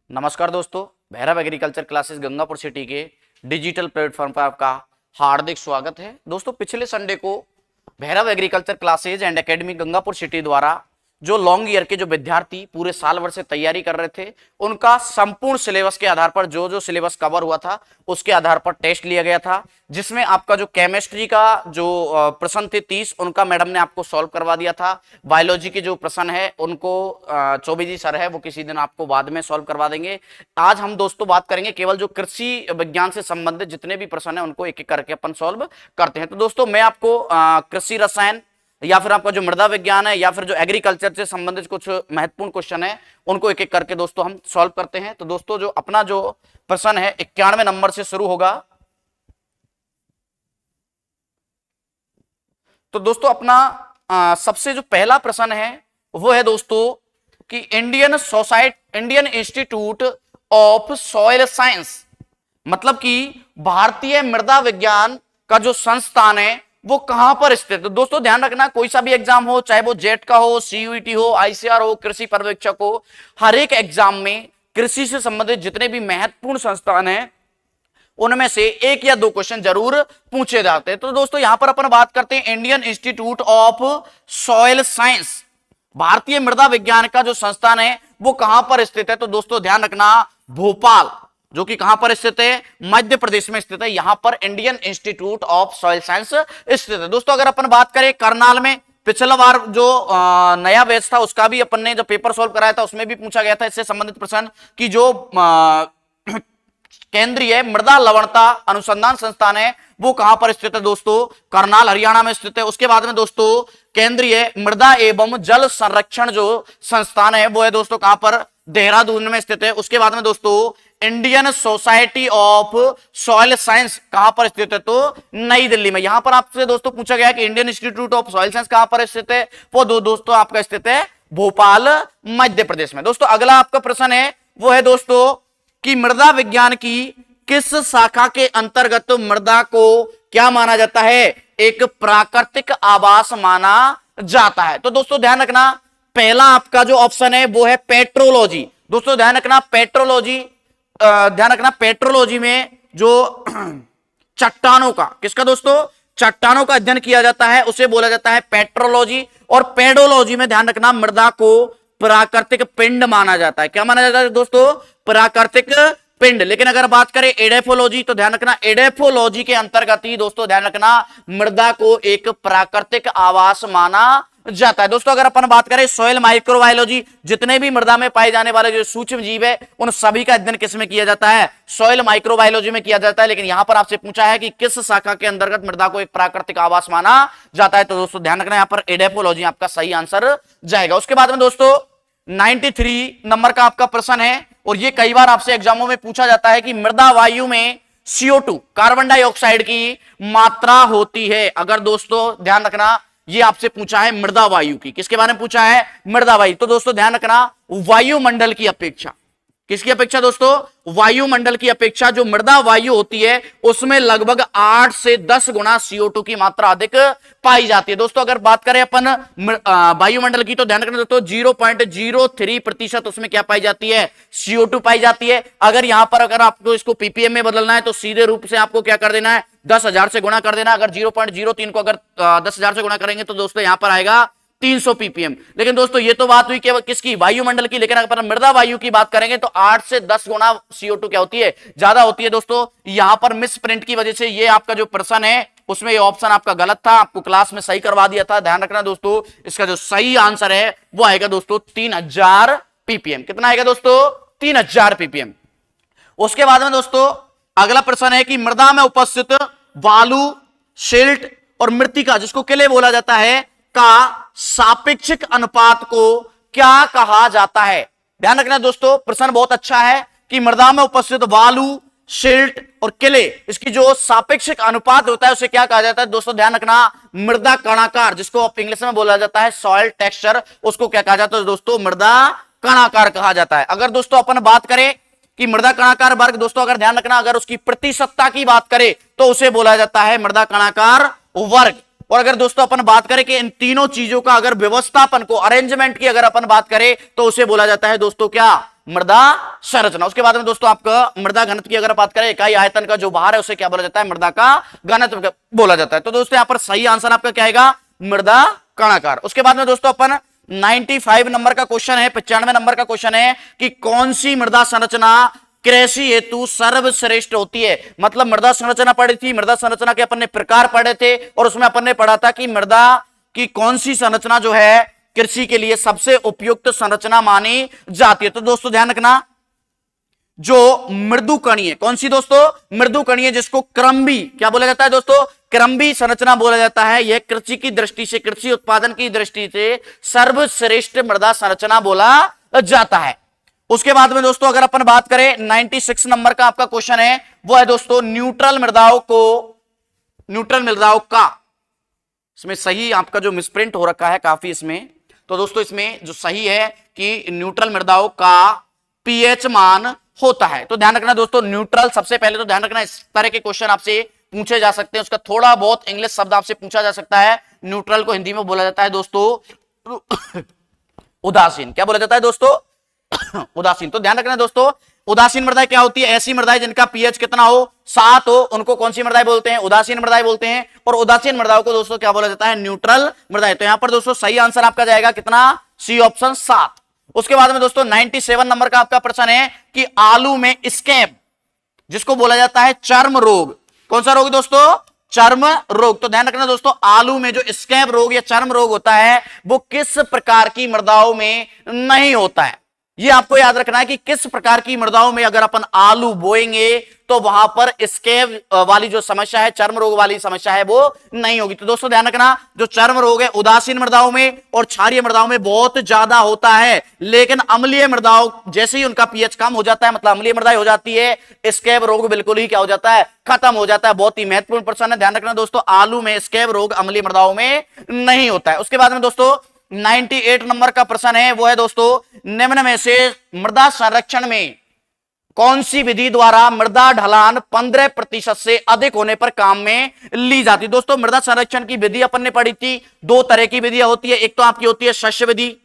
नमस्कार दोस्तों, Bhairav agriculture classes Gangapur city के डिजिटल प्लेटफॉर्म पर आपका हार्दिक स्वागत है। दोस्तों, पिछले संडे को Bhairav agriculture classes and academy Gangapur city द्वारा जो लॉन्ग ईयर के जो विद्यार्थी पूरे साल भर से तैयारी कर रहे थे, उनका संपूर्ण सिलेबस के आधार पर जो जो सिलेबस कवर हुआ था उसके आधार पर टेस्ट लिया गया था, जिसमें आपका जो केमिस्ट्री का जो प्रश्न थे 30, उनका मैडम ने आपको सॉल्व करवा दिया था। बायोलॉजी के जो प्रश्न है उनको चौबे जी सर है वो किसी दिन आपको बाद में सॉल्व करवा देंगे। आज हम दोस्तों बात करेंगे केवल जो कृषि विज्ञान से संबंधित जितने भी प्रश्न है उनको एक एक करके अपन सॉल्व करते हैं। तो दोस्तों, मैं आपको कृषि रसायन या फिर आपका जो मृदा विज्ञान है या फिर जो एग्रीकल्चर से संबंधित कुछ महत्वपूर्ण क्वेश्चन है उनको एक एक करके दोस्तों हम सॉल्व करते हैं। तो दोस्तों, जो अपना जो प्रश्न है 91 नंबर से शुरू होगा। तो दोस्तों, अपना सबसे जो पहला प्रश्न है वो है दोस्तों कि Indian institute of soil science, मतलब कि भारतीय मृदा विज्ञान का जो संस्थान है वो कहां पर स्थित है। दोस्तों ध्यान रखना, कोई सा भी एग्जाम हो, चाहे वो जेट का हो, सीयूईटी हो, आईसीआर हो, कृषि पर्यवेक्षक हो, हर एक एग्जाम में कृषि से संबंधित जितने भी महत्वपूर्ण संस्थान हैं उनमें से एक या दो क्वेश्चन जरूर पूछे जाते हैं। तो दोस्तों, यहां पर अपन बात करते हैं Indian institute of soil science, भारतीय मृदा विज्ञान का जो संस्थान है वो कहां पर स्थित है। तो दोस्तों ध्यान रखना, भोपाल, जो कि कहां पर स्थित है, मध्य प्रदेश में स्थित है। यहां पर Indian institute of soil science स्थित है। दोस्तों, अगर अपन बात करें करनाल में, पिछला बार जो नया बैच था उसका भी अपन ने जो पेपर सॉल्व कराया था उसमें भी पूछा गया था इससे संबंधित प्रश्न कि जो केंद्रीय मृदा लवणता अनुसंधान संस्थान है वो कहां पर स्थित है। दोस्तों, करनाल हरियाणा में स्थित है। उसके बाद में दोस्तों केंद्रीय मृदा एवं जल संरक्षण जो संस्थान है वो है दोस्तों कहां पर, देहरादून में स्थित है। उसके बाद में दोस्तों Indian society of soil science कहां पर स्थित है, तो नई दिल्ली में। यहां पर आपसे दोस्तों पूछा गया कि Indian institute of soil science कहां पर स्थित है, वो दोस्तों आपका स्थित है भोपाल, मध्य प्रदेश में। दोस्तों, अगला आपका प्रश्न है वो है दोस्तों कि मृदा विज्ञान की किस शाखा के अंतर्गत मृदा को क्या माना जाता है, एक प्राकृतिक आवास माना जाता है। तो दोस्तों ध्यान रखना, पहला आपका जो ऑप्शन है वो है पेट्रोलॉजी। दोस्तों ध्यान रखना, पेट्रोलॉजी में जो चट्टानों का, किसका दोस्तों, चट्टानों का अध्ययन किया जाता है उसे बोला जाता है पेट्रोलॉजी। और पेडोलॉजी में ध्यान रखना, मृदा को प्राकृतिक पिंड माना जाता है। क्या माना जाता है दोस्तों, प्राकृतिक पिंड। लेकिन अगर बात करें एडेफोलॉजी, तो ध्यान रखना एडेफोलॉजी के अंतर्गत ही दोस्तों ध्यान रखना मृदा को एक प्राकृतिक आवास माना जाता है। दोस्तों, अगर अपन बात करें सॉइल माइक्रोबायोलॉजी, जितने भी मृदा में पाए जाने वाले जो सूक्ष्म जीव है उन सभी का अध्ययन किसमें किया जाता है, सॉइल माइक्रोबायोलॉजी में किया जाता है। लेकिन यहां पर आपसे पूछा है कि किस शाखा के अंतर्गत मृदा को एक प्राकृतिक आवास माना जाता है, तो दोस्तों ध्यान रखना यहां पर एडेफोलॉजी आपका सही आंसर जाएगा। उसके बाद में दोस्तों 93 नंबर का आपका प्रश्न है, और ये कई बार आपसे एग्जामों में पूछा जाता है कि मृदा वायु में CO2 कार्बन डाइऑक्साइड की मात्रा होती है। अगर दोस्तों ध्यान रखना, ये आपसे पूछा है मृदा वायु की, किसके बारे में पूछा है, मृदा वायु। तो दोस्तों ध्यान रखना, वायुमंडल की अपेक्षा, किसकी अपेक्षा दोस्तों, वायुमंडल की अपेक्षा जो मृदा वायु होती है उसमें लगभग 8 से 10 गुना CO2 की मात्रा अधिक पाई जाती है। दोस्तों, अगर बात करें अपन वायुमंडल की, तो ध्यान रखना दोस्तों 0.03% उसमें क्या पाई जाती है, CO2 पाई जाती है। अगर यहां पर अगर आपको इसको ppm में बदलना है तो सीधे रूप से आपको क्या कर देना है, 10,000 से गुणा कर देना। अगर 0.03 को अगर 10,000 से गुणा करेंगे तो दोस्तों यहां पर आएगा 300 ppm। लेकिन दोस्तों ये तो बात हुई केवल किसकी, वायुमंडल की। लेकिन अगर मृदा वायु की बात करेंगे तो 8 से 10 गुना CO2 क्या होती है, ज्यादा होती है। दोस्तों यहां पर मिस प्रिंट की वजह से ये आपका जो प्रश्न है उसमें ये ऑप्शन आपका गलत था, आपको क्लास में सही करवा दिया था। ध्यान रखना दोस्तों, इसका जो सही आंसर है वो आएगा दोस्तों 3000 ppm। कितना आएगा दोस्तों, 3000 ppm। उसके बाद में दोस्तों अगला प्रश्न है कि मृदा में उपस्थित बालू, सिल्ट और मृत्तिका, जिसको किले बोला जाता है, का सापेक्षिक अनुपात को क्या कहा जाता है। ध्यान रखना दोस्तों, प्रश्न बहुत अच्छा है कि मृदा में उपस्थित बालू, सिल्ट और किले, इसकी जो सापेक्षिक अनुपात होता है उसे क्या कहा जाता है। दोस्तों ध्यान रखना, मृदा कणाकार, जिसको आप इंग्लिश में बोला जाता है सॉइल टेक्सचर, उसको क्या कहा जाता है दोस्तों, मृदा कणाकार कहा जाता है। अगर दोस्तों अपन बात करें कि मृदा कणाकार वर्ग, दोस्तों अगर ध्यान रखना, अगर उसकी प्रतिशतता की बात करें तो उसे बोला जाता है मृदा कणाकार वर्ग। और अगर दोस्तों अपन बात करें कि इन तीनों चीजों का अगर व्यवस्थापन को, अरेंजमेंट की अगर अपन बात करें तो उसे बोला जाता है दोस्तों क्या, मृदा संरचना। उसके बाद में दोस्तों आपका मृदा घनत्व की अगर बात करें, इकाई आयतन का जो बाहर है उसे क्या बोला जाता है, मृदा का घनत्व बोला जाता है। तो दोस्तों यहां पर सही आंसर आपका क्या आएगा, मृदा कणाकार। उसके बाद में दोस्तों अपन 95 नंबर का क्वेश्चन है, 95 नंबर का क्वेश्चन है कि कौन सी मृदा संरचना कृषि हेतु सर्वश्रेष्ठ होती है। मतलब मृदा संरचना पढ़ी थी, मृदा संरचना के अपन ने प्रकार पढ़े थे और उसमें अपन ने पढ़ा था कि मृदा की कौन सी संरचना जो है कृषि के लिए सबसे उपयुक्त संरचना मानी जाती है। तो दोस्तों ध्यान रखना, जो मृदुकणीय, कौन सी दोस्तों, मृदुकणीय, जिसको क्रम्बी क्या बोला जाता है दोस्तों, क्रम्बी संरचना बोला जाता है। यह कृषि की दृष्टि से, कृषि उत्पादन की दृष्टि से सर्वश्रेष्ठ मृदा संरचना बोला जाता है। उसके बाद में दोस्तों अगर अपन बात करें 96 नंबर का आपका क्वेश्चन है, वो है दोस्तों न्यूट्रल मृदाओं का, इसमें सही आपका जो मिसप्रिंट हो रखा है काफी इसमें, तो दोस्तों इसमें जो सही है कि न्यूट्रल मृदाओं का पीएच मान होता है। तो ध्यान रखना दोस्तों, न्यूट्रल, सबसे पहले तो ध्यान रखना इस तरह के क्वेश्चन आपसे पूछे जा सकते हैं, उसका थोड़ा बहुत इंग्लिश शब्द आपसे पूछा जा सकता है। न्यूट्रल को हिंदी में बोला जाता है दोस्तों उदासीन। क्या बोला जाता है दोस्तों, उदासीन। तो ध्यान रखना दोस्तों, उदासीन मृदाएं क्या होती है, ऐसी मृदाएं जिनका पीएच कितना हो, 7 हो, उनको कौन सी मृदाएं बोलते हैं, उदासीन मृदाएं बोलते हैं। और उदासीन मृदाओं को दोस्तों क्या बोला जाता है, न्यूट्रल मृदाएं। तो यहां पर दोस्तों सही आंसर आपका जाएगा कितना, सी ऑप्शन 7। उसके बाद में दोस्तों 97 नंबर का आपका प्रश्न है कि आलू में स्कैब, जिसको बोला जाता है चर्म रोग, कौन सा रोग दोस्तों, चर्म रोग। तो ध्यान रखना दोस्तों, आलू में जो स्कैब रोग या चर्म रोग होता है वो किस प्रकार की मृदाओं में नहीं होता है। ये आपको याद रखना है कि किस प्रकार की मृदाओं में अगर अपन आलू बोएंगे तो वहां पर स्कैब वाली जो समस्या है, चर्म रोग वाली समस्या है, वो नहीं होगी। तो दोस्तों ध्यान रखना, जो चर्म रोग है उदासीन मृदाओं में और क्षारीय मृदाओं में बहुत ज्यादा होता है, लेकिन अम्लीय मृदाओं जैसे ही उनका पीएच कम हो जाता है, मतलब अम्लीय मृदाएं हो जाती है, स्कैब रोग बिल्कुल ही क्या हो जाता है, खत्म हो जाता है। बहुत ही महत्वपूर्ण प्रश्न है, ध्यान रखना दोस्तों, आलू में स्कैब रोग अम्लीय मृदाओं में नहीं होता है। उसके बाद में दोस्तों 98 नंबर का प्रश्न है, वो है दोस्तों निम्न में से मृदा संरक्षण में कौन सी विधि द्वारा मृदा ढलान 15% से अधिक होने पर काम में ली जाती है। दोस्तों मृदा संरक्षण की विधि अपन ने पढ़ी थी, 2 तरह की विधियां होती है, एक तो आपकी होती है शस्य विधि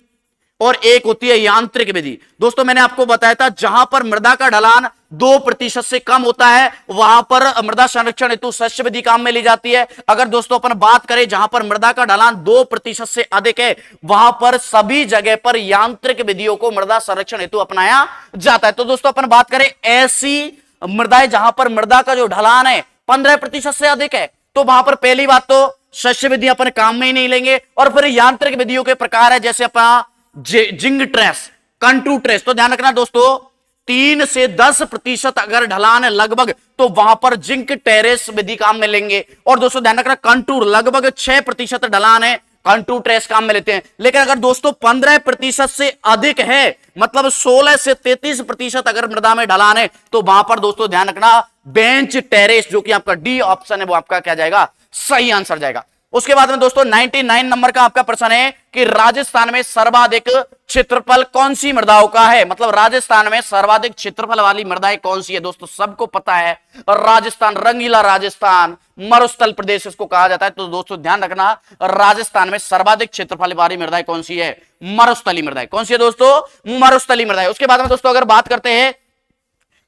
और एक होती है यांत्रिक विधि। दोस्तों मैंने आपको बताया था जहां पर मृदा का ढलान 2% से कम होता है वहां पर मृदा संरक्षण हेतु शस्य विधि काम में ली जाती है। अगर दोस्तों अपन बात करें जहां पर मृदा का ढलान 2% से अधिक है वहां पर सभी जगह पर यांत्रिक विधियों को मृदा संरक्षण हेतु अपनाया जाता है। तो दोस्तों अपन बात करें ऐसी मृदाएं जहां पर मृदा का जो ढलान है 15% से अधिक है, तो वहां पर पहली बात तो शस्य विधि अपन काम में ही नहीं लेंगे। और फिर यांत्रिक विधियों के प्रकार है, जैसे अपना जिंग ट्रेस, कंट्रू ट्रेस। तो ध्यान रखना दोस्तों 3 से 10% अगर ढलान है लगभग, तो वहां पर जिंक टेरेस विधि काम में लेंगे। और दोस्तों ध्यान रखना कंटूर लगभग 6% ढलान है, कंटूर ट्रेस काम में लेते हैं। लेकिन अगर दोस्तों 15% से अधिक है, मतलब 16 से 33% अगर मृदा में ढलान है, तो वहां पर दोस्तों ध्यान रखना बेंच टेरेस, जो कि आपका डी ऑप्शन है, वो आपका क्या जाएगा, सही आंसर जाएगा। उसके बाद में दोस्तों 99 नंबर का आपका प्रश्न है कि राजस्थान में सर्वाधिक क्षेत्रफल कौन सी मृदाओं का है। मतलब राजस्थान में सर्वाधिक क्षेत्रफल वाली मृदाएं कौन सी है। दोस्तों सबको पता है राजस्थान, रंगीला राजस्थान, मरुस्थल प्रदेश इसको कहा जाता है। तो दोस्तों ध्यान रखना राजस्थान में सर्वाधिक क्षेत्रफल वाली मृदाएं कौन सी है, मरुस्थली मृदाएं। कौन सी है दोस्तों, मरुस्थली मृदाएं। उसके बाद में दोस्तों अगर बात करते हैं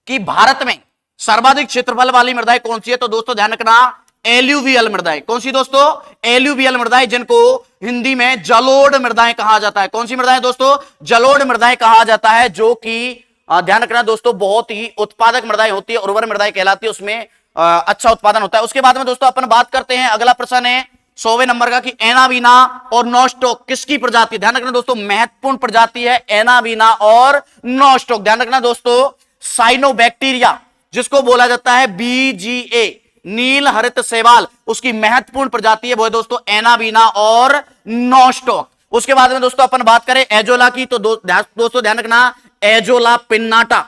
कि भारत में सर्वाधिक क्षेत्रफल वाली मृदाएं कौन सी है, तो दोस्तों ध्यान रखना एल्यूवियल मृदाएं। कौन सी दोस्तों, एल्यूवियल मृदाएं, जिनको हिंदी में जलोढ़ मृदाएं कहा जाता है। कौन सी मृदाएं दोस्तों, जलोढ़ मृदाएं कहा जाता है, जो कि ध्यान रखना दोस्तों बहुत ही उत्पादक मृदाएं होती है, उर्वर मृदाएं कहलाती है, उसमें अच्छा उत्पादन होता है। उसके बाद में दोस्तों अपन बात करते हैं, अगला प्रश्न है 100वें नंबर का कि एनावीना और नॉस्टॉक किसकी प्रजाति। ध्यान रखना दोस्तों महत्वपूर्ण प्रजाति है एनावीना और नॉस्टॉक। ध्यान रखना दोस्तों साइनोबैक्टीरिया, जिसको बोला जाता है बीजीए, नील हरित शैवाल, उसकी महत्वपूर्ण प्रजाति है वो है दोस्तों एनावीना और नॉस्टॉक। उसके बाद में दोस्तों अपन बात करें एजोला की, तो दोस्तों ध्यान रखना एजोला पिन्नाटा,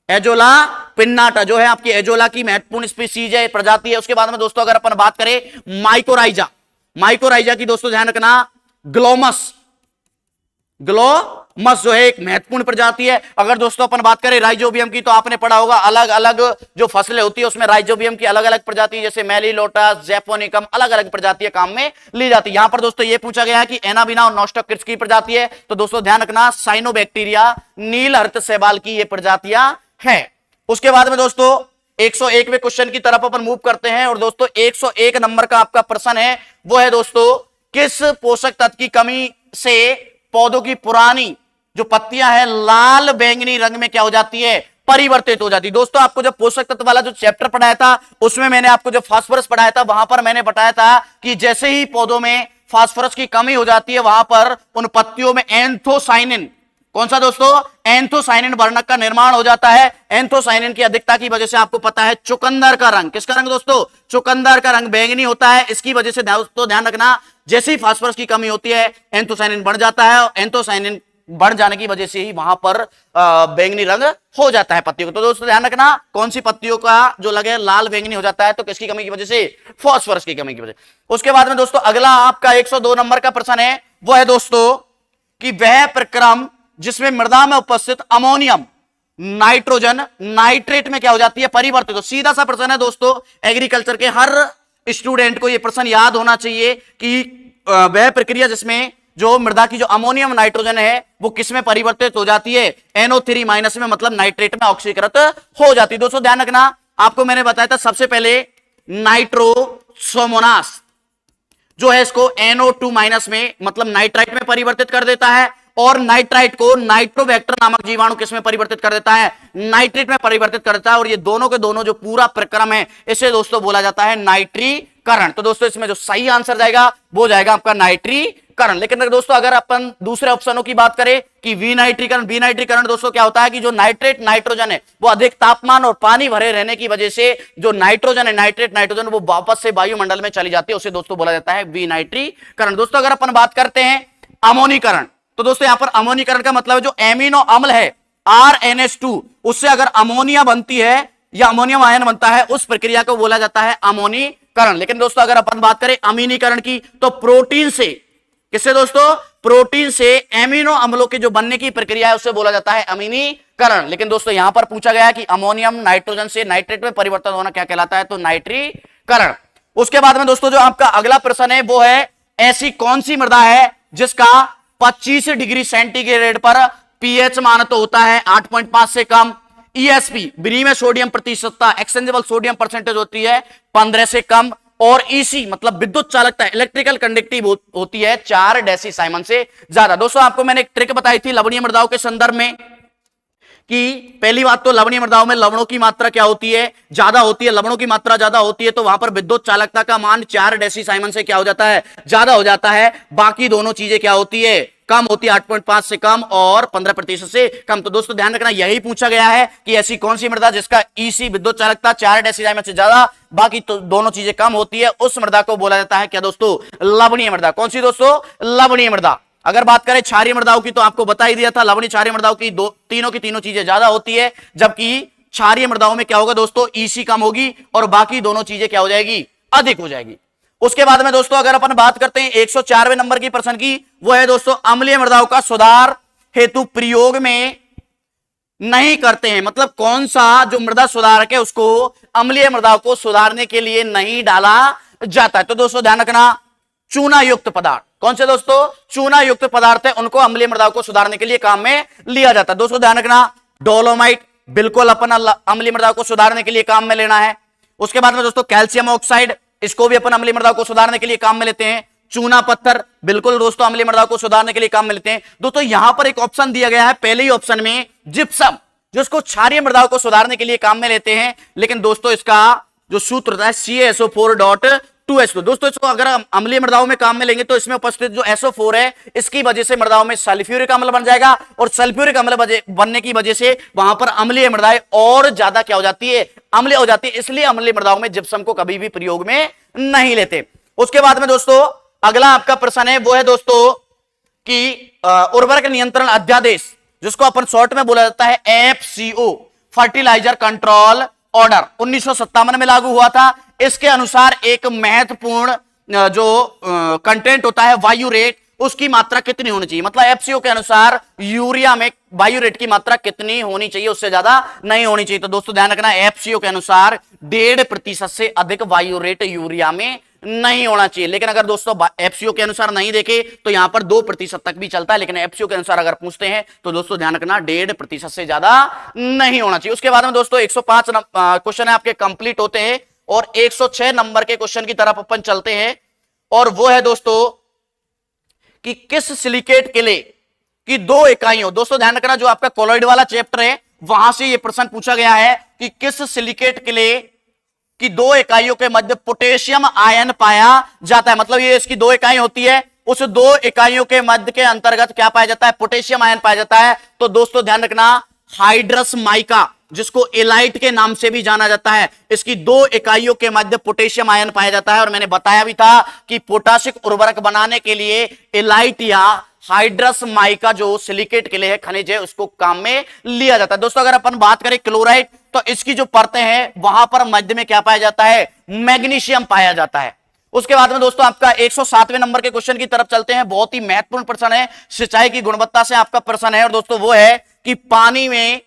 एजोला पिन्नाटा जो है आपकी एजोला की महत्वपूर्ण स्पीसीज है, प्रजाति है। उसके बाद में दोस्तों अगर अपन बात करें माइकोराइजा, माइकोराइजा की दोस्तों ध्यान रखना ग्लोमस, मस जो है एक महत्वपूर्ण प्रजाति है। अगर दोस्तों अपन बात करें राइजोबियम की, तो आपने पढ़ा होगा अलग अलग जो फसलें होती है उसमें राइजोबियम की अलग अलग प्रजाति, जैसे मेलिलोटस, जैपोनिकम, अलग अलग प्रजातियां काम में ली जाती है। यहां पर दोस्तों ये पूछा गया है कि एनाबिना और नॉस्टोक्रिप्स की प्रजाति है, तो दोस्तों ध्यान रखना साइनोबैक्टीरिया नील अर्थ शैवाल की ये प्रजातियां हैं। उसके बाद में दोस्तों 101वें क्वेश्चन की तरफ अपन मूव करते हैं, और दोस्तों 101 नंबर का आपका प्रश्न है, वो है दोस्तों किस पोषक तत्व की कमी से पौधों की पुरानी जो पत्तियां हैं लाल बैंगनी रंग में क्या हो जाती है, परिवर्तित हो जाती है। दोस्तों आपको जब पोषक तत्व वाला जो चैप्टर पढ़ाया था उसमें मैंने आपको जो फास्फोरस पढ़ाया था, वहां पर मैंने बताया था कि जैसे ही पौधों में फास्फोरस की कमी हो जाती है वहां पर उन पत्तियों में एंथोसाइनिन, कौन सा दोस्तों, एंथोसाइनिन वर्णक का निर्माण हो जाता है। एंथोसाइनिन की अधिकता की वजह से आपको पता है चुकंदर का रंग, किसका रंग दोस्तों, चुकंदर का रंग बैंगनी होता है। इसकी वजह से दोस्तों ध्यान रखना, जैसे ही फास्फोरस की कमी होती है एंथोसाइनिन बढ़ जाता है, और एंथोसाइनिन बढ़ जाने की वजह से ही वहां पर बैंगनी रंग हो जाता है पत्तियों को। तो दोस्तों ध्यान रखना, कौन सी पत्तियों का जो लगे लाल बैंगनी हो जाता है, तो किसकी कमी की वजह से, फास्फोरस की कमी की वजह। उसके बाद में दोस्तों अगला आपका 102 नंबर का प्रश्न है, वो है दोस्तों कि वह प्रक्रम जिसमें मृदा में उपस्थित अमोनियम नाइट्रोजन नाइट्रेट में क्या हो जाती है, परिवर्तित। तो सीधा सा प्रश्न है दोस्तों, एग्रीकल्चर के हर स्टूडेंट को यह प्रश्न याद होना चाहिए कि वह प्रक्रिया जिसमें जो मृदा की जो अमोनियम नाइट्रोजन है वो किस में परिवर्तित हो जाती है, NO3- में, मतलब नाइट्रेट में ऑक्सीकृत हो जाती है। दोस्तों ध्यान रखना, आपको मैंने बताया था सबसे पहले नाइट्रोसोमोनास जो है इसको NO2- में, मतलब नाइट्राइट में परिवर्तित कर देता है, और नाइट्राइट को नाइट्रोबैक्टर नामक जीवाणु किसमें परिवर्तित कर देता है, नाइट्रेट में परिवर्तित कर देता है। और ये दोनों के दोनों जो पूरा प्रक्रम है इसे दोस्तों बोला जाता है नाइट्रीकरण। तो दोस्तों इसमें जो सही आंसर जाएगा वो जाएगा आपका नाइट्रीकरण। लेकिन दोस्तों अगर अपन दूसरे ऑप्शनों की बात करें कि विनाइट्रीकरण दोस्तों क्या होता है कि जो नाइट्रेट नाइट्रोजन है वो अधिक तापमान और पानी भरे रहने की वजह से जो नाइट्रोजन है, नाइट्रेट नाइट्रोजन, वो वापस से वायुमंडल में चली जाती है, उसे दोस्तों बोला जाता है विनाइट्रीकरण। दोस्तों अगर अपन बात करते हैं अमोनीकरण, तो दोस्तों यहां पर अमोनीकरण का मतलब है जो एमिनो अम्ल है RNH2 उससे अगर अमोनिया बनती है या अमोनियम आयन बनता है, उस प्रक्रिया को बोला जाता है अमोनीकरण। लेकिन दोस्तों अगर अपन बात करें अमीनीकरण की, तो प्रोटीन से, किससे दोस्तों, प्रोटीन से एमिनो अम्लों के जो बनने की प्रक्रिया है उसे बोला जाता है अमीनीकरण। लेकिन दोस्तों यहां पर पूछा गया है कि अमोनियम नाइट्रोजन से नाइट्रेट में परिवर्तन होना क्या कहलाता है, तो नाइट्रीकरण। उसके बाद में दोस्तों जो आपका अगला प्रश्न है वो है ऐसी कौन सी मृदा है जिसका 25 डिग्री सेंटीग्रेड पर पीएच मान तो होता है 8.5 से कम, ESP विनी में सोडियम प्रतिशतता, एक्सचेंजेबल सोडियम परसेंटेज होती है 15 से कम, और EC मतलब विद्युत चालकता, इलेक्ट्रिकल कंडक्टिव होती है 4 डेसीसाइमन से ज्यादा। दोस्तों आपको मैंने एक ट्रिक बताई थी लवणीय मृदाओं के संदर्भ में कि पहली बात तो लवणीय मृदाओं में लवणों की मात्रा क्या होती है, ज्यादा होती है, लवणों की मात्रा ज्यादा होती है, तो वहां पर विद्युत चालकता का मान 4 डेसीसाइमन से क्या हो जाता है, ज्यादा हो जाता है। बाकी दोनों चीजें क्या होती है, कम होती है, 8.5 से कम और 15% से कम। तो दोस्तों ध्यान रखना, यही पूछा गया है कि ऐसी कौन सी मृदा जिसका EC विद्युत चालकता 4 डेसीसाइमन से ज्यादा, बाकी तो दोनों चीजें कम होती है, उस मृदा को बोला जाता है क्या दोस्तों, लवणीय मृदा। कौन सी दोस्तों, लवणीय मृदा। अगर बात करें क्षारीय मृदाओं की, तो आपको बता ही दिया था लवणीय क्षारीय मृदाओं की तीनों की तीनों चीजें ज्यादा होती है, जबकि क्षारीय मृदाओं में क्या होगा दोस्तों, EC कम होगी और बाकी दोनों चीजें क्या हो जाएगी, अधिक हो जाएगी। उसके बाद में दोस्तों अगर अपन बात करते हैं 104वें नंबर की प्रश्न की, वो है दोस्तों अम्लीय मृदाओं का सुधार हेतु प्रयोग में नहीं करते हैं, मतलब कौन सा जो मृदा सुधारक है उसको अम्लीय मृदाओं को सुधारने के लिए नहीं डाला जाता है। तो दोस्तों ध्यान रखना, चूना युक्त पदार्थ, कौन से दोस्तों, चूना युक्त पदार्थ है, उनको अम्लीय मृदाओं को सुधारने के लिए काम में लिया जाता है। दोस्तों ध्यान रखना, डोलोमाइट बिल्कुल अपन अम्लीय मृदाओं को सुधारने के लिए काम में लेना है। उसके बाद में दोस्तों कैल्शियम ऑक्साइड, इसको भी अपन अम्लीय मृदाओं को सुधारने के लिए काम में लेते हैं। चूना पत्थर बिल्कुल दोस्तों अम्लीय मृदाओं को सुधारने के लिए काम में लेते हैं। दोस्तों यहां पर एक ऑप्शन दिया गया है, पहले ही ऑप्शन में जिप्सम, जिसको क्षारीय मृदाओं को सुधारने के लिए काम में लेते हैं, लेकिन दोस्तों इसका जो सूत्र होता है CaSO4.2H2। दोस्तों इसको अगर हम अम्लीय मृदाओं में काम में लेंगे तो इसमें उपस्थित जो SO4 है इसकी वजह से मृदाओं में सल्फ्यूरिक अम्ल बन जाएगा, और सल्फ्यूरिक अम्ल बनने की वजह से वहां पर अम्लीय मृदाएं और ज्यादा क्या हो जाती है, अम्लीय हो जाती है। इसलिए अम्लीय मृदाओं में जिप्सम को कभी भी प्रयोग में नहीं लेते। उसके बाद में दोस्तों अगला आपका प्रश्न है, वो है दोस्तों कि उर्वरक नियंत्रण अध्यादेश, जिसको अपन शॉर्ट में बोला जाता है FCO, फर्टिलाइजर कंट्रोल ऑर्डर, 1957 में लागू हुआ था। इसके अनुसार एक महत्वपूर्ण जो कंटेंट होता है वायु रेट, उसकी मात्रा कितनी होनी चाहिए, मतलब एफसीओ के अनुसार यूरिया में वायु रेट की मात्रा कितनी होनी चाहिए, उससे ज्यादा नहीं होनी चाहिए। तो दोस्तों ध्यान रखना, एफसीओ के अनुसार 1.5% से अधिक वायु रेट यूरिया में नहीं होना चाहिए। लेकिन अगर दोस्तों एफसीओ के अनुसार नहीं देखे तो यहां पर 2% तक भी चलता है, लेकिन एफसीओ के अनुसार अगर पूछते हैं तो दोस्तों ध्यान रखना 1.5% से ज्यादा नहीं होना चाहिए। उसके बाद में दोस्तों 105 क्वेश्चन है आपके कंप्लीट होते हैं और 106 नंबर के क्वेश्चन की तरफ अपन चलते हैं, और वो है दोस्तों कि किस सिलिकेट किले की दो इकाइयों, दोस्तों ध्यान रखना जो आपका कोलॉइड वाला चैप्टर है वहां से यह प्रश्न पूछा गया है कि किस सिलिकेट किले की दो इकाइयों के मध्य पोटेशियम आयन पाया जाता है, मतलब ये इसकी दो इकाई होती है, उस दो इकाइयों के मध्य के अंतर्गत क्या पाया जाता है, पोटेशियम आयन पाया जाता है। तो दोस्तों ध्यान रखना हाइड्रस माइका, जिसको एलाइट के नाम से भी जाना जाता है, इसकी दो इकाइयों के मध्य पोटेशियम आयन पाया जाता है। और मैंने बताया भी था कि पोटाशिक उर्वरक बनाने के लिए एलाइट या हाइड्रस माइका जो सिलिकेट किले है, खनिज है, उसको काम में लिया जाता है। दोस्तों अगर अपन बात करें क्लोराइड, तो इसकी जो परतें हैं वहां पर मध्य में क्या पाया जाता है, मैग्नीशियम पाया जाता है। उसके बाद में दोस्तों आपका 107वें नंबर के क्वेश्चन की तरफ चलते हैं, बहुत ही महत्वपूर्ण प्रश्न है, सिंचाई की गुणवत्ता से आपका प्रश्न है। और दोस्तों वो है कि पानी में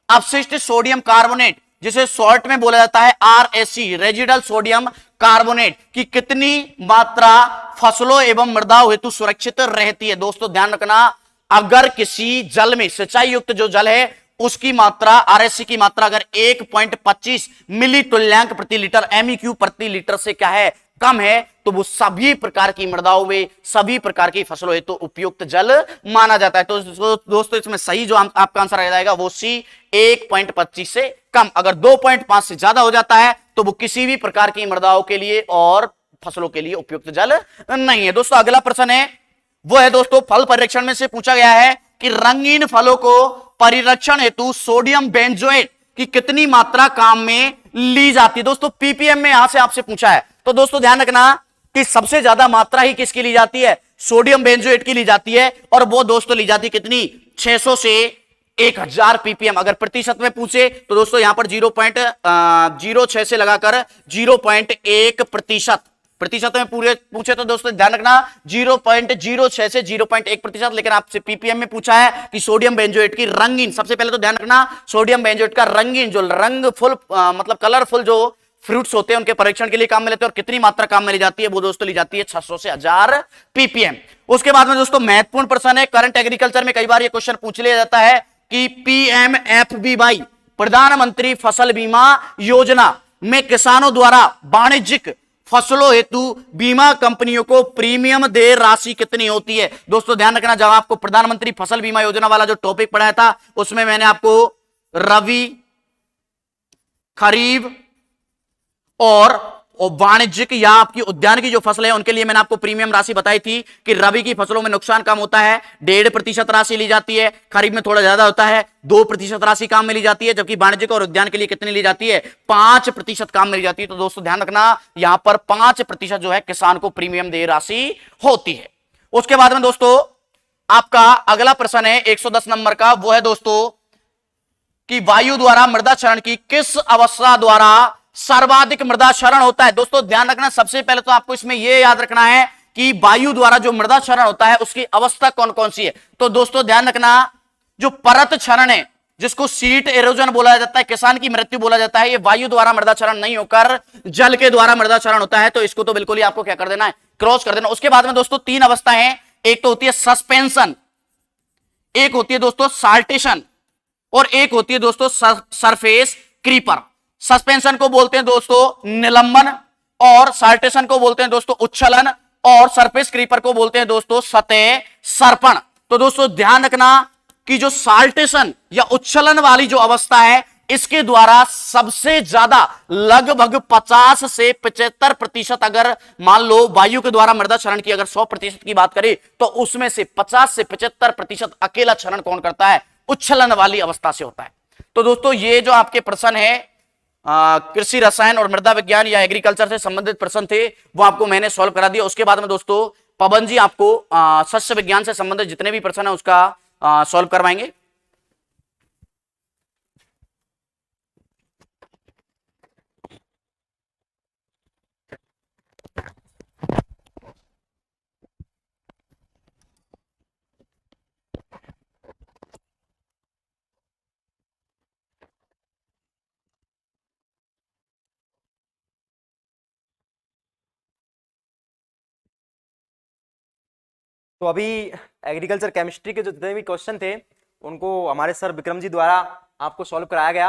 अपशिष्ट सोडियम कार्बोनेट, जिसे सॉल्ट में बोला जाता है आरएससी, रेजिडल सोडियम कार्बोनेट, की कितनी मात्रा फसलों एवं मृदाओं हेतु सुरक्षित रहती है। दोस्तों ध्यान रखना, अगर किसी जल में सिंचाई युक्त जो जल है उसकी मात्रा, आरएससी की मात्रा अगर 1.25 मिली तुल्यांक प्रति लीटर, एमईक्यू प्रति लीटर से क्या है, कम है, तो वो सभी प्रकार की मृदाओं में, सभी प्रकार की फसलों हेतु तो उपयुक्त जल माना जाता है। तो दोस्तों इसमें सही जो आपका आंसर आ जाएगा वो सी, 1.25 से कम। अगर 2.5 से ज्यादा हो जाता है तो वो किसी भी प्रकार की मृदाओं के लिए और फसलों के लिए उपयुक्त जल नहीं है। दोस्तों अगला प्रश्न है वो है दोस्तों फल परिरक्षण में से पूछा गया है कि रंगीन फलों को परिरक्षण हेतु सोडियम बेंजोएट की कितनी मात्रा काम में ली जाती है। दोस्तों पीपीएम में यहां से आपसे पूछा है, तो दोस्तों ध्यान रखना कि सबसे ज्यादा मात्रा ही किसकी ली जाती है, सोडियम बेंजोएट की ली जाती है, और वो दोस्तों ली जाती है कितनी, 600 से 1000 पीपीएम। अगर प्रतिशत में पूछे तो दोस्तों यहां पर 0.06 से लगाकर 0.1%, प्रतिशत में पूरे पूछे तो दोस्तों ध्यान रखना 0.06 से 0.1%। लेकिन आपसे पीपीएम में पूछा है कि सोडियम बेंजोएट की रंगीन, सबसे पहले तो ध्यान रखना सोडियम बेंजोएट का रंगीन जो रंगफुल मतलब कलरफुल जो फ्रूट्स होते हैं उनके परीक्षण के लिए काम में लेते हैं, और कितनी मात्रा काम में ली जाती है, वो दोस्तों ली जाती है 600 से 1000 पीपीएम। उसके बाद में दोस्तों महत्वपूर्ण प्रश्न है, करंट एग्रीकल्चर में कई बार ये क्वेश्चन पूछ लिया जाता है कि पीएमएफबीवाई, प्रधानमंत्री फसल बीमा योजना में किसानों द्वारा वाणिज्यिक फसलों हेतु बीमा कंपनियों को प्रीमियम देय राशि कितनी होती है। दोस्तों ध्यान रखना, जब आपको प्रधानमंत्री फसल बीमा योजना वाला जो टॉपिक पढ़ाया था उसमें मैंने आपको रबी, खरीफ और वाणिज्यिक या आपकी उद्यान की जो फसलें हैं उनके लिए मैंने आपको प्रीमियम राशि बताई थी कि रबी की फसलों में नुकसान कम होता है, 1.5% राशि ली जाती है, खरीफ में थोड़ा ज्यादा होता है, 2% राशि काम में ली जाती है, जबकि वाणिज्यिक और उद्यान के लिए कितनी ली जाती है, 5% काम में ली जाती है। तो दोस्तों ध्यान रखना यहां पर 5% जो है किसान को प्रीमियम देय राशि होती है। उसके बाद में दोस्तों आपका अगला प्रश्न है 110 नंबर का, वो है दोस्तों कि वायु द्वारा मृदा क्षरण की किस अवस्था द्वारा सर्वाधिक मृदा क्षरण होता है। दोस्तों ध्यान रखना, सबसे पहले तो आपको इसमें यह याद रखना है कि वायु द्वारा जो मृदा क्षरण होता है उसकी अवस्था कौन कौन सी है। तो दोस्तों ध्यान रखना, जो परत क्षरण है जिसको सीट एरोजन बोला जाता है, किसान की मृत्यु बोला जाता है, ये वायु द्वारा मृदा क्षरण नहीं होकर जल के द्वारा मृदा क्षरण होता है। तो इसको तो बिल्कुल ही आपको क्या कर देना है, क्रॉस कर देना। उसके बाद में दोस्तों 3 अवस्थाएं हैं, एक तो होती है सस्पेंशन, एक होती है दोस्तों साल्टेशन, और एक होती है दोस्तों सरफेस क्रीपर। सस्पेंशन को बोलते हैं दोस्तों निलंबन, और साल्टेशन को बोलते हैं दोस्तों उच्छलन, और सरफेस क्रीपर को बोलते हैं दोस्तों सतह सर्पण। तो दोस्तों ध्यान रखना कि जो साल्टेशन या उच्छलन वाली जो अवस्था है इसके द्वारा सबसे ज्यादा लगभग 50 से 75%, अगर मान लो वायु के द्वारा मृदा क्षरण की अगर 100% की बात करें तो उसमें से 50 से 75% अकेला क्षरण कौन करता है, उच्छलन वाली अवस्था से होता है। तो दोस्तों ये जो आपके प्रश्न है कृषि रसायन और मृदा विज्ञान या एग्रीकल्चर से संबंधित प्रश्न थे वो आपको मैंने सॉल्व करा दिया। उसके बाद में दोस्तों पवन जी आपको शस्य विज्ञान से संबंधित जितने भी प्रश्न है उसका सॉल्व करवाएंगे। तो अभी एग्रीकल्चर केमिस्ट्री के जो जितने भी क्वेश्चन थे उनको हमारे सर विक्रम जी द्वारा आपको सॉल्व कराया गया।